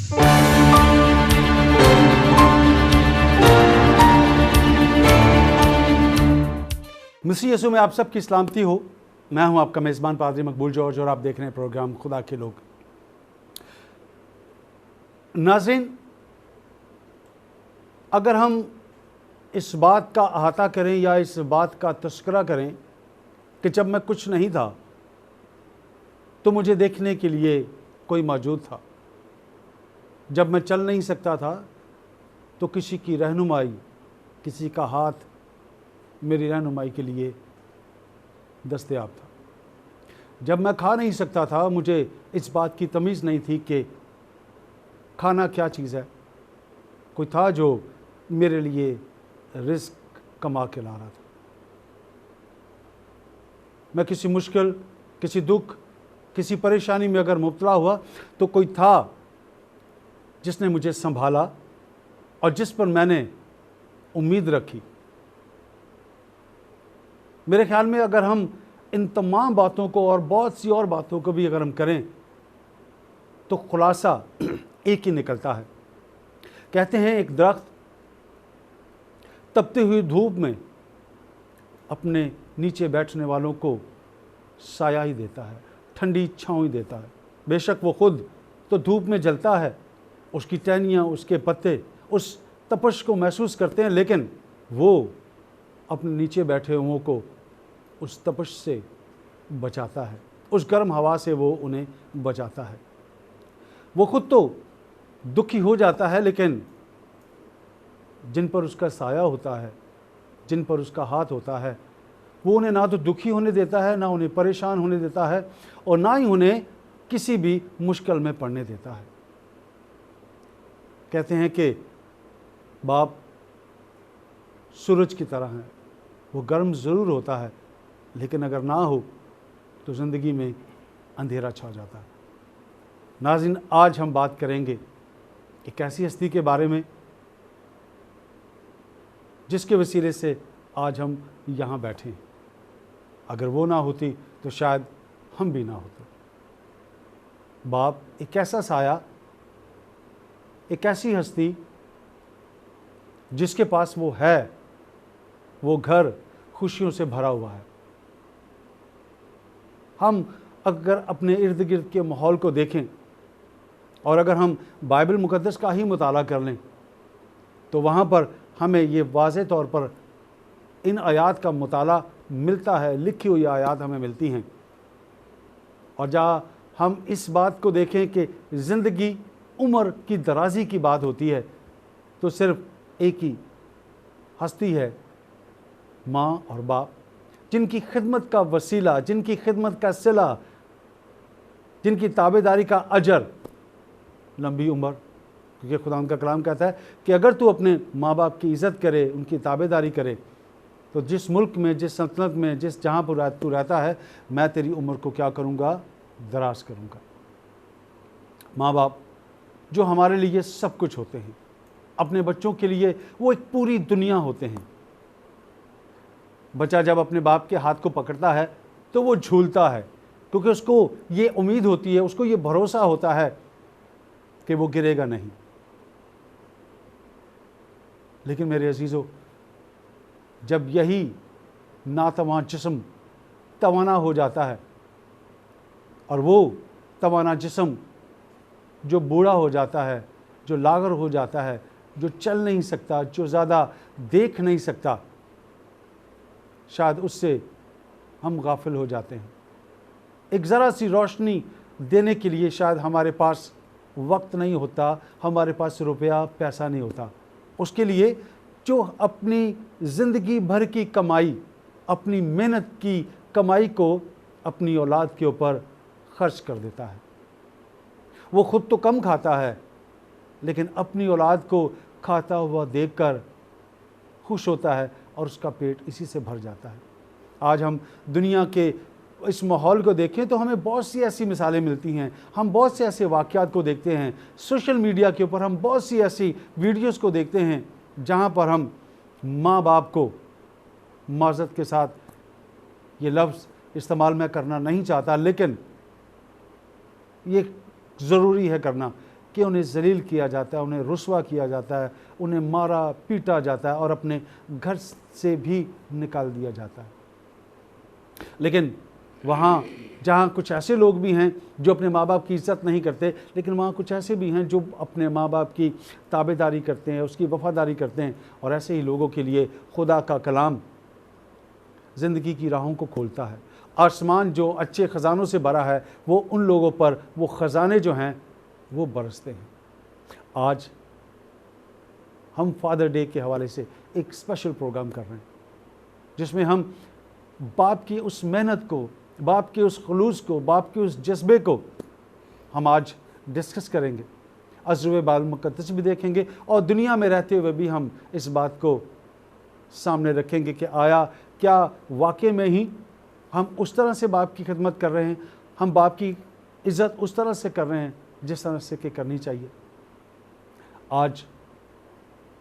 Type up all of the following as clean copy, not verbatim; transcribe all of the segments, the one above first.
मसीह यीशु में आप सबकी सलामती हो। मैं हूं आपका मेज़बान पादरी मकबूल जॉर्ज और आप देख रहे हैं प्रोग्राम खुदा के लोग। नाज़रीन, अगर हम इस बात का अहाता करें या इस बात का तस्करा करें कि जब मैं कुछ नहीं था तो मुझे देखने के लिए कोई मौजूद था, जब मैं चल नहीं सकता था तो किसी की रहनुमाई, किसी का हाथ मेरी रहनुमाई के लिए दस्तयाब था, जब मैं खा नहीं सकता था मुझे इस बात की तमीज़ नहीं थी कि खाना क्या चीज़ है, कोई था जो मेरे लिए रिस्क कमा के ला रहा था। मैं किसी मुश्किल, किसी दुख, किसी परेशानी में अगर मुब्तला हुआ तो कोई था जिसने मुझे संभाला और जिस पर मैंने उम्मीद रखी। मेरे ख्याल में अगर हम इन तमाम बातों को और बहुत सी और बातों को भी अगर हम करें तो खुलासा एक ही निकलता है। कहते हैं एक दरख्त तपती हुई धूप में अपने नीचे बैठने वालों को साया ही देता है, ठंडी छाँव ही देता है। बेशक वो खुद तो धूप में जलता है, उसकी टहनियाँ, उसके पत्ते उस तपश को महसूस करते हैं, लेकिन वो अपने नीचे बैठे हुओं को उस तपश से बचाता है, उस गर्म हवा से वो उन्हें बचाता है। वो खुद तो दुखी हो जाता है, लेकिन जिन पर उसका साया होता है, जिन पर उसका हाथ होता है, वो उन्हें ना तो दुखी होने देता है, ना उन्हें परेशान होने देता है और ना ही उन्हें किसी भी मुश्किल में पड़ने देता है। कहते हैं कि बाप सूरज की तरह है, वो गर्म ज़रूर होता है, लेकिन अगर ना हो तो ज़िंदगी में अंधेरा छा जाता है। नाज़रीन, आज हम बात करेंगे एक ऐसी हस्ती के बारे में जिसके वसीले से आज हम यहाँ बैठे हैं। अगर वो ना होती तो शायद हम भी ना होते। बाप एक ऐसा साया, एक ऐसी हस्ती जिसके पास वो है, वो घर खुशियों से भरा हुआ है। हम अगर अपने इर्द गिर्द के माहौल को देखें और अगर हम बाइबल मुकद्दस का ही मुताला कर लें तो वहाँ पर हमें ये वाज़े तौर पर इन आयात का मुताला मिलता है, लिखी हुई आयात हमें मिलती हैं। और जहाँ हम इस बात को देखें कि ज़िंदगी उम्र की दराजी की बात होती है तो सिर्फ एक ही हस्ती है, माँ और बाप, जिनकी खिदमत का वसीला, जिनकी खिदमत का सिला, जिनकी ताबेदारी का अजर लंबी उम्र। क्योंकि खुदा उनका कलाम कहता है कि अगर तू अपने माँ बाप की इज़्ज़त करे, उनकी ताबेदारी करे, तो जिस मुल्क में, जिस सल्तनत में, जिस जहाँ पर तू रहता है, मैं तेरी उम्र को क्या करूँगा, दराज करूँगा। माँ बाप जो हमारे लिए सब कुछ होते हैं, अपने बच्चों के लिए वो एक पूरी दुनिया होते हैं। बच्चा जब अपने बाप के हाथ को पकड़ता है तो वो झूलता है, क्योंकि उसको ये उम्मीद होती है, उसको ये भरोसा होता है कि वो गिरेगा नहीं। लेकिन मेरे अजीज़ों, जब यही नातवां जिस्म तवाना हो जाता है और वो तवाना जिस्म जो बूढ़ा हो जाता है, जो लागर हो जाता है, जो चल नहीं सकता, जो ज़्यादा देख नहीं सकता, शायद उससे हम गाफिल हो जाते हैं। एक ज़रा सी रोशनी देने के लिए शायद हमारे पास वक्त नहीं होता, हमारे पास रुपया पैसा नहीं होता। उसके लिए जो अपनी ज़िंदगी भर की कमाई, अपनी मेहनत की कमाई को अपनी औलाद के ऊपर खर्च कर देता है। वो खुद तो कम खाता है, लेकिन अपनी औलाद को खाता हुआ देखकर खुश होता है और उसका पेट इसी से भर जाता है। आज हम दुनिया के इस माहौल को देखें तो हमें बहुत सी ऐसी मिसालें मिलती हैं। हम बहुत से ऐसे वाक़यात को देखते हैं सोशल मीडिया के ऊपर, हम बहुत सी ऐसी वीडियोस को देखते हैं जहां पर हम माँ बाप को, माज़रत के साथ ये लफ्ज़ इस्तेमाल मैं करना नहीं चाहता, लेकिन ये ज़रूरी है करना, कि उन्हें जलील किया जाता है, उन्हें रुस्वा किया जाता है, उन्हें मारा पीटा जाता है और अपने घर से भी निकाल दिया जाता है। लेकिन वहाँ जहाँ कुछ ऐसे लोग भी हैं जो अपने माँ बाप की इज़्ज़त नहीं करते, लेकिन वहाँ कुछ ऐसे भी हैं जो अपने माँ बाप की ताबेदारी करते हैं, उसकी वफ़ादारी करते हैं। और ऐसे ही लोगों के लिए खुदा का कलाम ज़िंदगी की राहों को खोलता है। आसमान जो अच्छे ख़जानों से भरा है, वो उन लोगों पर वो ख़जाने जो हैं वो बरसते हैं। आज हम फादर डे के हवाले से एक स्पेशल प्रोग्राम कर रहे हैं, जिसमें हम बाप की उस मेहनत को, बाप के उस खुलूस को, बाप के उस जज्बे को हम आज डिस्कस करेंगे। अज़्र बाल मुक़द्दस भी देखेंगे और दुनिया में रहते हुए भी हम इस बात को सामने रखेंगे कि आया क्या वाकई में ही हम उस तरह से बाप की खिदमत कर रहे हैं, हम बाप की इज़्ज़त उस तरह से कर रहे हैं जिस तरह से कि करनी चाहिए। आज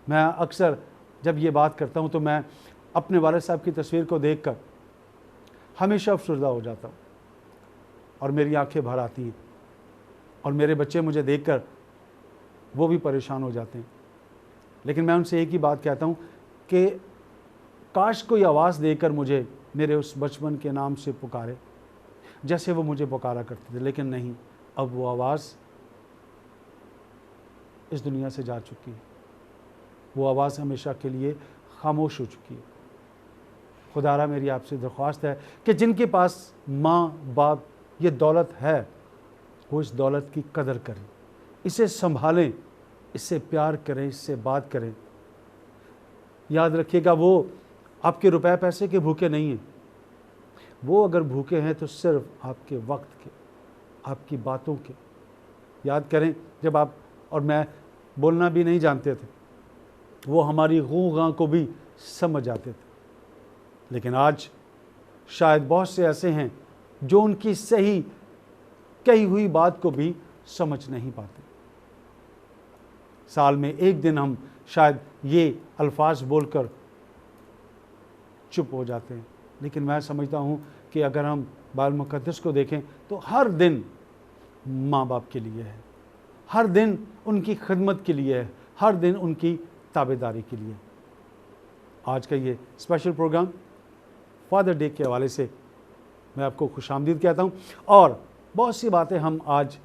मैं अक्सर जब ये बात करता हूँ तो मैं अपने वालिद साहब की तस्वीर को देखकर हमेशा अफसरदा हो जाता हूँ और मेरी आंखें भर आती हैं, और मेरे बच्चे मुझे देखकर वो भी परेशान हो जाते हैं। लेकिन मैं उनसे एक ही बात कहता हूँ कि काश कोई आवाज़ देकर मुझे मेरे उस बचपन के नाम से पुकारे जैसे वो मुझे पुकारा करते थे। लेकिन नहीं, अब वो आवाज़ इस दुनिया से जा चुकी है, वो आवाज़ हमेशा के लिए खामोश हो चुकी है। खुदारा मेरी आपसे दरख्वास्त है कि जिनके पास माँ बाप ये दौलत है, वो इस दौलत की कदर करें, इसे संभालें, इससे प्यार करें, इससे बात करें। याद रखिएगा, वो आपके रुपए पैसे के भूखे नहीं हैं। वो अगर भूखे हैं तो सिर्फ आपके वक्त के, आपकी बातों के। याद करें, जब आप और मैं बोलना भी नहीं जानते थे, वो हमारी गूं गां को भी समझ आते थे। लेकिन आज शायद बहुत से ऐसे हैं जो उनकी सही कही हुई बात को भी समझ नहीं पाते। साल में एक दिन हम शायद ये अल्फाज बोलकर चुप हो जाते हैं, लेकिन मैं समझता हूँ कि अगर हम बाल मुक़द्दस को देखें तो हर दिन माँ बाप के लिए है, हर दिन उनकी खिदमत के लिए है, हर दिन उनकी ताबेदारी के लिए। आज का ये स्पेशल प्रोग्राम फादर डे के हवाले से मैं आपको खुशामदीद कहता हूँ, और बहुत सी बातें हम आज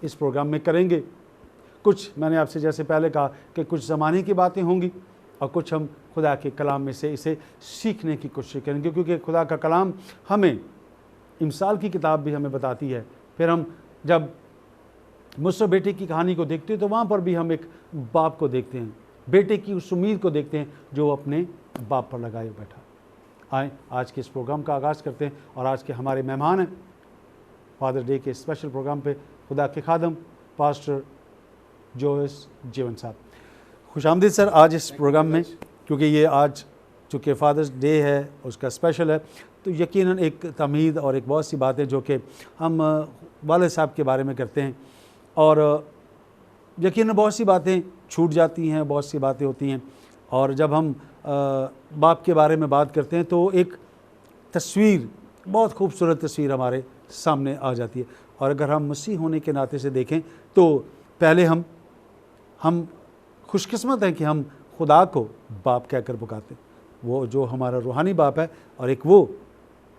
इस प्रोग्राम में करेंगे। कुछ मैंने आपसे जैसे पहले कहा कि कुछ ज़माने की बातें होंगी और कुछ हम खुदा के कलाम में से इसे सीखने की कोशिश करेंगे, क्योंकि खुदा का कलाम हमें, इमसाल की किताब भी हमें बताती है। फिर हम जब मूसा बेटे की कहानी को देखते हैं तो वहाँ पर भी हम एक बाप को देखते हैं, बेटे की उस उम्मीद को देखते हैं जो अपने बाप पर लगाए बैठा। आए आज के इस प्रोग्राम का आगाज़ करते हैं, और आज के हमारे मेहमान हैं फादर डे के स्पेशल प्रोग्राम पे खुदा के खादम पास्टर जोइस जीवन साहब। खुशामदीद सर आज इस प्रोग्राम में, क्योंकि ये आज चूँकि फादर्स डे है, उसका स्पेशल है, तो यकीनन एक तमहीद और एक बहुत सी बातें जो कि हम वालिद साहब के बारे में करते हैं, और यकीनन बहुत सी बातें छूट जाती हैं, बहुत सी बातें होती हैं। और जब हम बाप के बारे में बात करते हैं तो एक तस्वीर, बहुत खूबसूरत तस्वीर हमारे सामने आ जाती है। और अगर हम मसीह होने के नाते से देखें तो पहले हम खुशकिस्मत हैं कि हम खुदा को बाप कहकर पुकारते हैं, वो जो हमारा रूहानी बाप है, और एक वो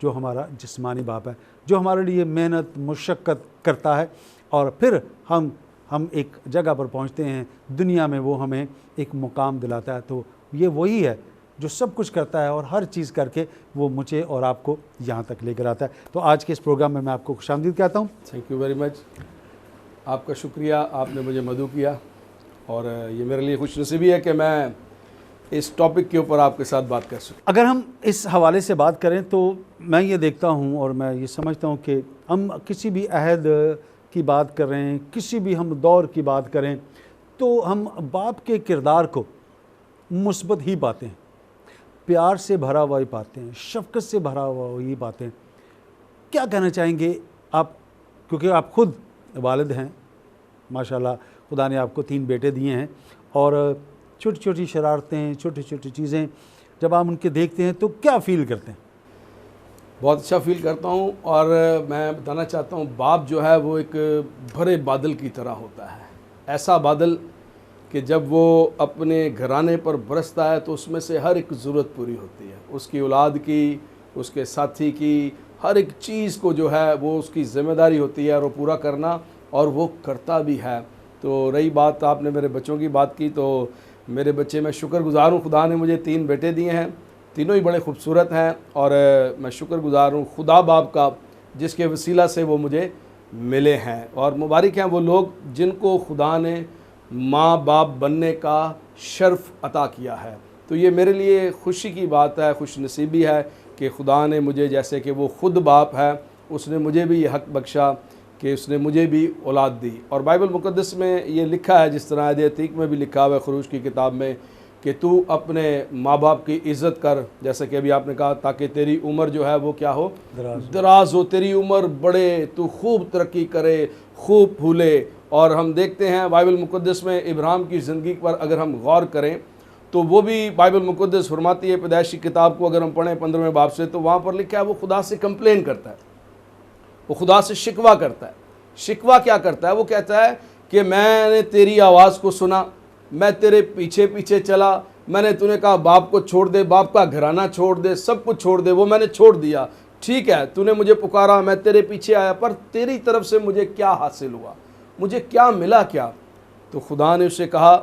जो हमारा जिस्मानी बाप है, जो हमारे लिए मेहनत मुशक्क़त करता है, और फिर हम एक जगह पर पहुंचते हैं दुनिया में, वो हमें एक मुकाम दिलाता है। तो ये वही है जो सब कुछ करता है, और हर चीज़ करके वो मुझे और आपको यहाँ तक लेकर आता है। तो आज के इस प्रोग्राम में मैं आपको खुशामदीद कहता हूँ। थैंक यू वेरी मच, आपका शुक्रिया, आपने मुझे मदऊ किया, और ये मेरे लिए खुशनसीबी है कि मैं इस टॉपिक के ऊपर आपके साथ बात कर सकूँ। अगर हम इस हवाले से बात करें तो मैं ये देखता हूँ और मैं ये समझता हूँ कि हम किसी भी अहद की बात कर रहे हैं, किसी भी हम दौर की बात करें, तो हम बाप के किरदार को मुस्बत ही पाते हैं, प्यार से भरा हुआ ही पाते हैं, शफ़क़त से भरा हुआ ही पाते हैं। क्या कहना चाहेंगे आप, क्योंकि आप खुद वालिद हैं, माशाल्लाह खुदा ने आपको 3 बेटे दिए हैं, और छोटी छोटी शरारतें, छोटी छोटी चीज़ें जब आप उनके देखते हैं तो क्या फ़ील करते हैं? बहुत अच्छा फील करता हूँ, और मैं बताना चाहता हूँ, बाप जो है वो एक भरे बादल की तरह होता है। ऐसा बादल कि जब वो अपने घराने पर बरसता है तो उसमें से हर एक ज़रूरत पूरी होती है, उसकी औलाद की, उसके साथी की, हर एक चीज़ को जो है वो उसकी ज़िम्मेदारी होती है और वो पूरा करना, और वो करता भी है। तो रही बात आपने मेरे बच्चों की बात की, तो मेरे बच्चे, मैं शुक्रगुज़ार हूँ, खुदा ने मुझे 3 बेटे दिए हैं, तीनों ही बड़े खूबसूरत हैं, और मैं शुक्रगुज़ार हूँ खुदा बाप का जिसके वसीला से वो मुझे मिले हैं। और मुबारक हैं वो लोग जिनको खुदा ने माँ बाप बनने का शर्फ़ अता किया है। तो ये मेरे लिए खुशी की बात है, खुश नसीबी है कि खुदा ने मुझे, जैसे कि वो ख़ुद बाप है, उसने मुझे भी ये हक़ बख्शा कि उसने मुझे भी औलाद दी। और बाइबल मुक़द्दस में ये लिखा है, जिस तरह आयत अतीक में भी लिखा हुआ है ख़ुरूज की किताब में, कि तू अपने माँ बाप की इज़्ज़त कर, जैसे कि अभी आपने कहा, ताकि तेरी उम्र जो है वो क्या हो, दराज हो, तेरी उम्र बढ़े, तू खूब तरक्की करे, खूब फूले। और हम देखते हैं बाइबल मुक़द्दस में इब्राहिम की ज़िंदगी पर अगर हम गौर करें तो वो भी बाइबल मुक़द्दस फरमाती है, पैदाइश की किताब को अगर हम पढ़ें 15वें बाब से, तो वहाँ पर लिखा है वो खुदा से कंप्लेन करता है, वो खुदा से शिकवा करता है। शिकवा क्या करता है? वो कहता है कि मैंने तेरी आवाज़ को सुना, मैं तेरे पीछे पीछे चला, मैंने तूने कहा बाप को छोड़ दे, बाप का घराना छोड़ दे, सब कुछ छोड़ दे, वो मैंने छोड़ दिया। ठीक है, तूने मुझे पुकारा, मैं तेरे पीछे आया, पर तेरी तरफ से मुझे क्या हासिल हुआ, मुझे क्या मिला क्या? तो खुदा ने उससे कहा,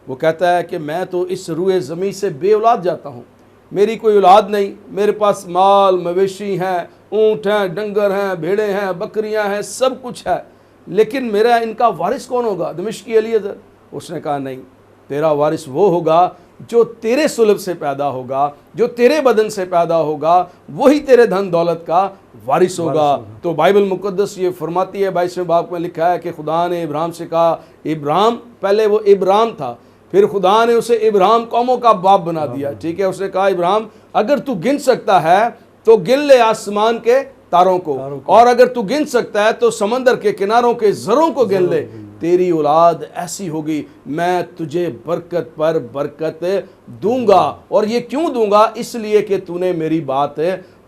वो कहता है कि मैं तो इस रूए ज़मीन से बे औलाद जाता हूँ, मेरी कोई औलाद नहीं, मेरे पास माल मवेशी हैं, ऊँट हैं, डंगर हैं, भेड़ें हैं, बकरियां हैं, सब कुछ है, लेकिन मेरा इनका वारिस कौन होगा? दमिश्की एलीएज़र। उसने कहा नहीं, तेरा वारिस वो होगा जो तेरे सुलभ से पैदा होगा, जो तेरे बदन से पैदा होगा, वही तेरे धन दौलत का वारिस होगा। तो बाइबल मुक़द्दस ये फरमाती है, 22वें बाब में लिखा है कि खुदा ने इब्राहिम से कहा, इब्राहिम, पहले वो इब्राहिम था, फिर खुदा ने उसे इब्राहिम कौमों का बाप बना दिया। ठीक है, उसने कहा, इब्राहिम अगर तू गिन सकता है तो गिन ले आसमान के तारों को, और अगर तू गिन सकता है तो समंदर के किनारों के ज़रों को गिन ले, तेरी औलाद ऐसी होगी, मैं तुझे बरकत पर बरकत दूंगा। और ये क्यों दूंगा? इसलिए कि तूने मेरी बात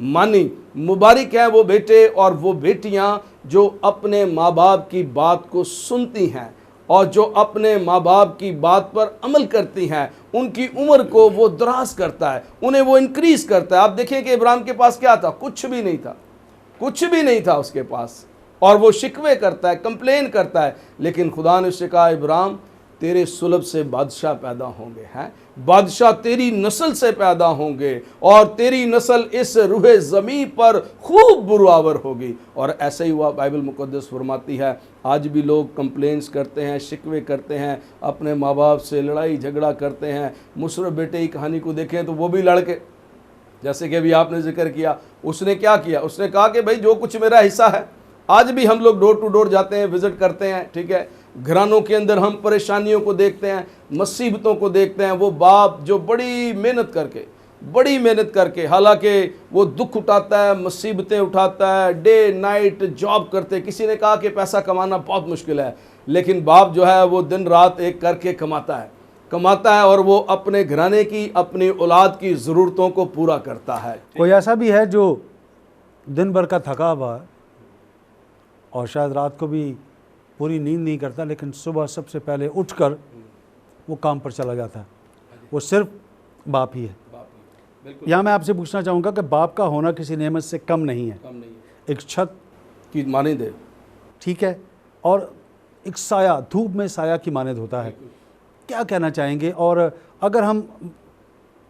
मानी। मुबारक है वो बेटे और वो बेटियां जो अपने माँ बाप की बात को सुनती हैं और जो अपने माँ बाप की बात पर अमल करती हैं। उनकी उम्र को वो दराज करता है, उन्हें वो इंक्रीज करता है। आप देखें कि इब्राहिम के पास क्या था? कुछ भी नहीं था, कुछ भी नहीं था उसके पास, और वो शिकवे करता है, कंप्लेन करता है। लेकिन खुदा ने उससे कहा, इब्राहिम तेरे सुलभ से बादशाह पैदा होंगे, हैं बादशाह तेरी नस्ल से पैदा होंगे, और तेरी नस्ल इस रूहे ज़मीन पर खूब बुरावर होगी। और ऐसा ही हुआ। बाइबल मुक़द्दस फरमाती है, आज भी लोग कंप्लेंट्स करते हैं, शिकवे करते हैं, अपने माँ बाप से लड़ाई झगड़ा करते हैं। मुशर्रफ बेटे की कहानी को देखें तो वो भी लड़के, जैसे कि अभी आपने जिक्र किया, उसने क्या किया? उसने कहा कि भाई जो कुछ मेरा हिस्सा है। आज भी हम लोग डोर टू डोर जाते हैं, विजिट करते हैं, ठीक है, घरानों के अंदर हम परेशानियों को देखते हैं, मुसीबतों को देखते हैं। वो बाप जो बड़ी मेहनत करके हालांकि वो दुख उठाता है, मुसीबतें उठाता है, डे नाइट जॉब करते। किसी ने कहा कि पैसा कमाना बहुत मुश्किल है, लेकिन बाप जो है वो दिन रात एक करके कमाता है और वो अपने घराने की, अपनी औलाद की ज़रूरतों को पूरा करता है। कोई ऐसा भी है जो दिन भर का थका हुआ है और शायद रात को भी पूरी नींद नहीं करता, लेकिन सुबह सबसे पहले उठकर वो काम पर चला जाता है। वो सिर्फ बाप ही है। यहाँ मैं आपसे पूछना चाहूँगा कि बाप का होना किसी नेमत से कम नहीं है। एक छत की मानद है, ठीक है, और एक साया, धूप में साया की मानद होता है। क्या कहना चाहेंगे? और अगर हम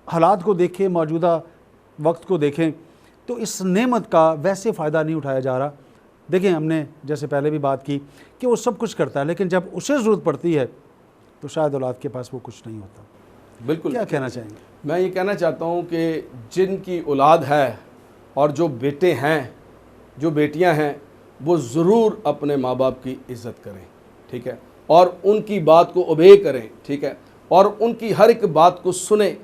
हालात को देखें, मौजूदा वक्त को देखें, तो इस नेमत का वैसे फ़ायदा नहीं उठाया जा रहा। देखें, हमने जैसे पहले भी बात की कि वो सब कुछ करता है, लेकिन जब उसे ज़रूरत पड़ती है तो शायद औलाद के पास वो कुछ नहीं होता। बिल्कुल। क्या कहना चाहेंगे? मैं ये कहना चाहता हूँ कि जिनकी औलाद है और जो बेटे हैं, जो बेटियाँ हैं, वो ज़रूर अपने माँ बाप की इज़्ज़त करें, ठीक है, और उनकी बात को ओबे करें, ठीक है, और उनकी हर एक बात को सुने।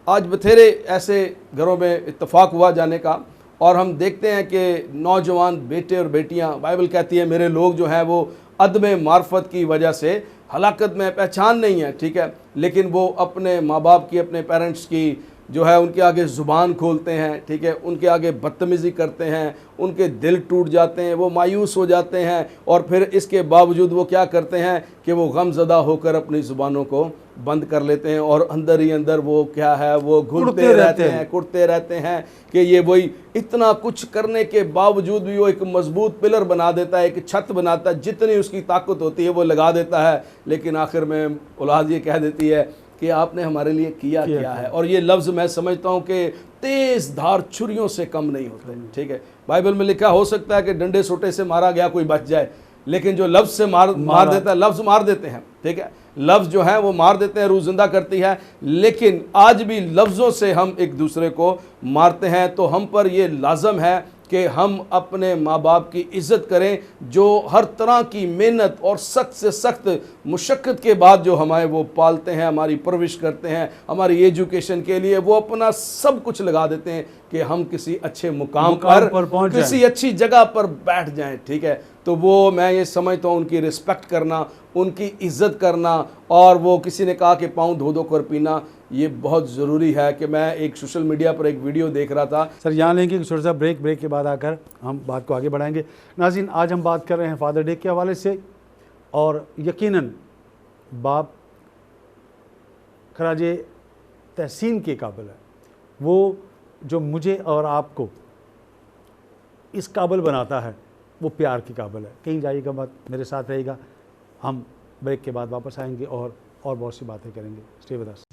आज बथेरे ऐसे घरों में इत्तेफाक हुआ जाने का, और हम देखते हैं कि नौजवान बेटे और बेटियां, बाइबल कहती है मेरे लोग जो हैं वो अदम मार्फत की वजह से हलाकत में, पहचान नहीं है, ठीक है, लेकिन वो अपने माँ बाप की, अपने पेरेंट्स की जो है उनके आगे ज़ुबान खोलते हैं, ठीक है, उनके आगे बदतमीज़ी करते हैं, उनके दिल टूट जाते हैं, वो मायूस हो जाते हैं, और फिर इसके बावजूद वो क्या करते हैं कि वो गमज़दा होकर अपनी ज़ुबानों को बंद कर लेते हैं, और अंदर ही अंदर वो क्या है, वो घुलते रहते हैं, कुटते रहते हैं कि ये वही इतना कुछ करने के बावजूद भी वो एक मजबूत पिलर बना देता है, एक छत बनाता है, जितनी उसकी ताकत होती है वो लगा देता है, लेकिन आखिर में औलाद ये कह देती है कि आपने हमारे लिए किया क्या है। और ये लफ्ज़ मैं समझता हूँ कि तेज़ धार छुरियों से कम नहीं होते, ठीक है। बाइबल में लिखा, हो सकता है कि डंडे सोटे से मारा गया कोई बच जाए, लेकिन जो लफ्ज़ से मार देता है, लफ्ज़ मार देते हैं, ठीक है, लफ्ज़ जो है वो मार देते हैं, रूह जिंदा करती है। लेकिन आज भी लफ्ज़ों से हम एक दूसरे को मारते हैं। तो हम पर ये लाजम है कि हम अपने माँ बाप की इज़्ज़त करें, जो हर तरह की मेहनत और सख्त से सख्त मुशक्क़त के बाद जो हमें वो पालते हैं, हमारी परवरिश करते हैं, हमारी एजुकेशन के लिए वो अपना सब कुछ लगा देते हैं कि हम किसी अच्छे मुकाम पर किसी अच्छी जगह पर बैठ जाएं, ठीक है। तो वो मैं ये समझता हूँ उनकी रिस्पेक्ट करना, उनकी इज़्ज़त करना, और वो किसी ने कहा कि पाँव धो धो कर पीना, ये बहुत ज़रूरी है। कि मैं एक सोशल मीडिया पर एक वीडियो देख रहा था। सर यहाँ लेंगे एक छोटा सा ब्रेक के बाद आकर हम बात को आगे बढ़ाएंगे। नाज़रीन, आज हम बात कर रहे हैं फादर डे के हवाले से, और यकीनन बाप खराजे तहसीन के काबिल है। वो जो मुझे और आपको इस काबिल बनाता है वो प्यार के काबिल है। कहीं जाइएगा मत, मेरे साथ रहेगा। हम ब्रेक के बाद वापस आएंगे और बहुत सी बातें करेंगे। Stay with us.